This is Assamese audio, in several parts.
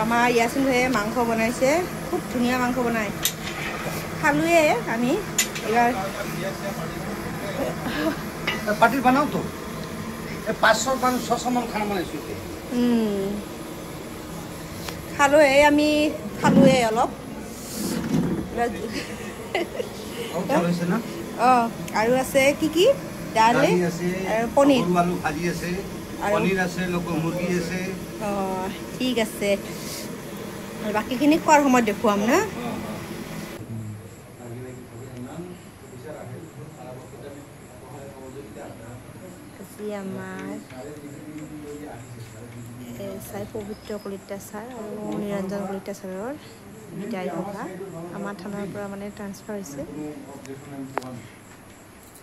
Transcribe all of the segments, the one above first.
আমাৰ ইয়াচিন ভাইয়ে মাংস বনাইছে খুব ধুনীয়া মাংস বনায় খালোৱে আমি এবাৰ পাৰ্টি বনাও তো 500 মান 600 মান খানা বনাইছো খালোৱে আমি খালোৱে অলপ আৰু আছে কি দালি আৰু পনীৰ আলু ভাজি আছে পনীৰ আছে লোক মুৰ্গী আছে ঠিক আছে বাকীখিনি খোৱাৰ সময়ত দেখুৱাম না আজি আমাৰ চাই পবিত্ৰ কলিতা ছাৰ আৰু নিৰঞ্জন কলিতা ছাৰৰ বিদায় সভা আমাৰ থানাৰ পৰা মানে ট্ৰান্সফাৰ হৈছে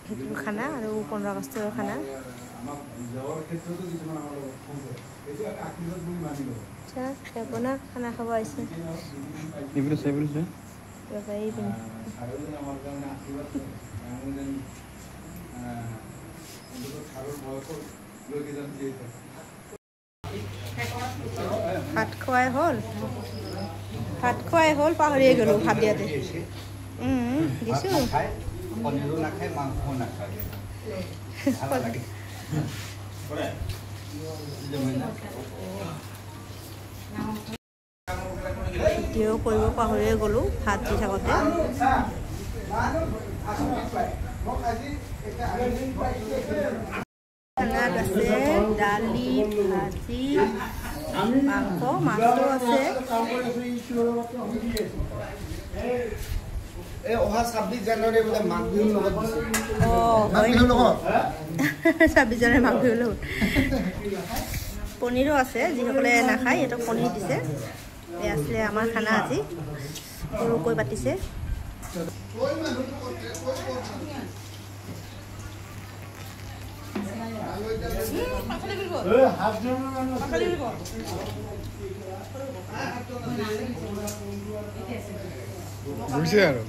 সেইটো খানা আৰু 15 আগষ্টৰ খানা বনা খানা খাব আহিছে ভাত খোৱাই হ'ল পাহৰিয়ে গ'লো ভাত দিয়াতে দিছোঁ পনীৰো নাখায় মাংস নাখায় ভিডিঅ' কৰিব পাহৰিয়ে গ'লো ভাত দি থাকোঁতে খানাত আছে দালি ভাজি মাংস মাছো আছে অহা 26 জানুৱাৰী বোলে মাঘ বিহুৰ লগত দিছে 26 জানুৱাৰী মাঘ বিহুৰ লগত পনীৰো আছে যিসকলে নাখায় সিহঁতক পনীৰ দিছে এই আছিলে আমাৰ খানা আজি সৰুকৈ পাতিছে বুঝছে আৰু